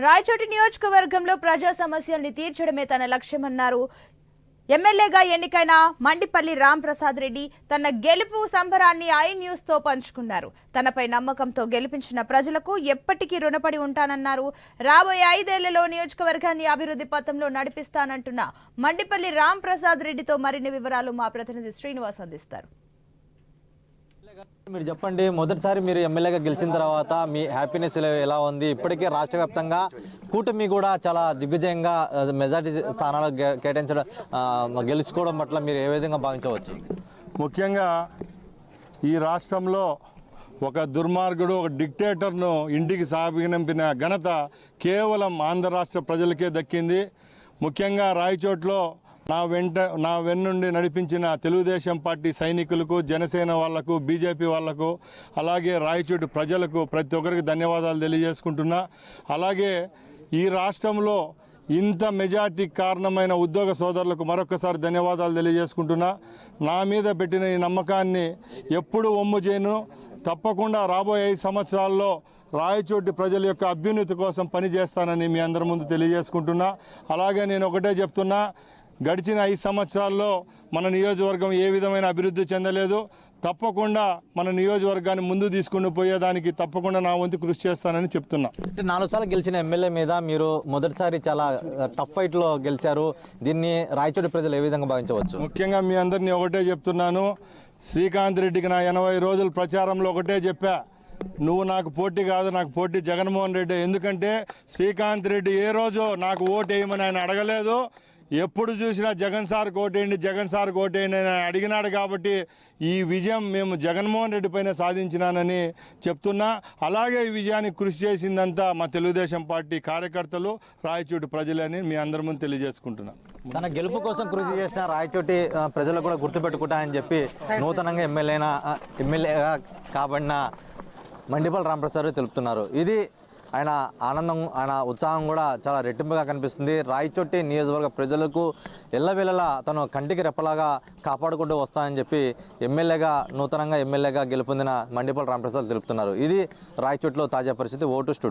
రాయచోటి నియోజకవర్గంలో ప్రజా సమస్యల్ని తీర్చడమే తన లక్ష్యమన్నారు. ఎమ్మెల్యేగా ఎన్నికైన మండిపల్లి రాంప్రసాద్ రెడ్డి తన గెలుపు సంబరాన్ని ఐ న్యూస్ తో పంచుకున్నారు. తనపై నమ్మకంతో గెలిపించిన ప్రజలకు ఎప్పటికీ రుణపడి ఉంటానన్నారు. రాబోయే 5 ఏళ్లలో నియోజకవర్గాన్ని అభివృద్ధి పథంలో నడిపిస్తానంటున్న మండిపల్లి రాంప్రసాద్ రెడ్డితో మరిన్ని వివరాలు మా ప్రతినిధి శ్రీనివాస్ అందిస్తారు. మీరు చెప్పండి, మొదటిసారి మీరు ఎమ్మెల్యేగా గెలిచిన తర్వాత మీ హ్యాపీనెస్ ఎలా ఉంది? ఇప్పటికే రాష్ట్ర వ్యాప్తంగా కూటమి కూడా చాలా దిగ్విజయంగా మెజార్టీ స్థానాలు కేటాయించడం గెలుచుకోవడం పట్ల మీరు ఏ విధంగా భావించవచ్చు? ముఖ్యంగా ఈ రాష్ట్రంలో ఒక దుర్మార్గుడు, ఒక డిక్టేటర్ను ఇంటికి సాగినంపిన ఘనత కేవలం ఆంధ్ర రాష్ట్ర ప్రజలకే దక్కింది. ముఖ్యంగా రాయచోట్లో నా వెన్నుండి నడిపించిన తెలుగుదేశం పార్టీ సైనికులకు, జనసేన వాళ్లకు, బీజేపీ వాళ్లకు, అలాగే రాయచోటి ప్రజలకు ప్రతి ఒక్కరికి ధన్యవాదాలు తెలియజేసుకుంటున్నా. అలాగే ఈ రాష్ట్రంలో ఇంత మెజార్టీకి కారణమైన ఉద్యోగ సోదరులకు మరొకసారి ధన్యవాదాలు తెలియజేసుకుంటున్నా. నా మీద పెట్టిన ఈ నమ్మకాన్ని ఎప్పుడు ఒమ్ము చేయను. తప్పకుండా రాబోయే 5 సంవత్సరాల్లో రాయచోటి ప్రజల యొక్క అభ్యున్నతి కోసం పనిచేస్తానని మీ అందరి ముందు తెలియజేసుకుంటున్నా. అలాగే నేను ఒకటే చెప్తున్నా, గడిచిన 5 సంవత్సరాల్లో మన నియోజకవర్గం ఏ విధమైన అభివృద్ధి చెందలేదు. తప్పకుండా మన నియోజకవర్గాన్ని ముందు తీసుకుని పోయేదానికి తప్పకుండా నా వంతు కృషి చేస్తానని చెప్తున్నా. 4 సార్లు గెలిచిన ఎమ్మెల్యే మీద మీరు మొదటిసారి చాలా టఫ్ ఫైట్లో గెలిచారు. దీన్ని రాయచోటి ప్రజలు ఏ విధంగా భావించవచ్చు? ముఖ్యంగా మీ అందరినీ ఒకటే చెప్తున్నాను, శ్రీకాంత్ రెడ్డికి నా 80 రోజుల ప్రచారంలో ఒకటే చెప్పా, నువ్వు నాకు పోటీ కాదు, నాకు పోటీ జగన్మోహన్ రెడ్డి. ఎందుకంటే శ్రీకాంత్ రెడ్డి ఏ రోజు నాకు ఓటు వేయమని ఆయన అడగలేదు. ఎప్పుడు చూసినా జగన్ సార్ కోటేయండి, జగన్ సార్ కోటేయండి అని అడిగినాడు. కాబట్టి ఈ విజయం మేము జగన్మోహన్ రెడ్డి పైన సాధించినానని చెప్తున్నా. అలాగే ఈ విజయానికి కృషి చేసిందంతా మా తెలుగుదేశం పార్టీ కార్యకర్తలు, రాయచోటి ప్రజలని మీ అందరి ముందు తెలియజేసుకుంటున్నా. తన గెలుపు కోసం కృషి చేసిన రాయచోటి ప్రజలు కూడా గుర్తుపెట్టుకుంటారని చెప్పి నూతనంగా ఎమ్మెల్యేగా కాబడిన మండిపల్లి రాంప్రసాద్ తెలుపుతున్నారు. ఇది ఆయన ఆనందం, ఆయన ఉత్సాహం కూడా చాలా రెట్టింపుగా కనిపిస్తుంది. రాయచోటి నియోజకవర్గ ప్రజలకు ఎల్లవేళలా తను కంటికి రెప్పలాగా కాపాడుకుంటూ వస్తానని చెప్పి నూతనంగా ఎమ్మెల్యేగా గెలుపొందిన మండిపల్లి రాంప్రసాద్ తెలుపుతున్నారు. ఇది రాయచోటిలో తాజా పరిస్థితి. Vote studio.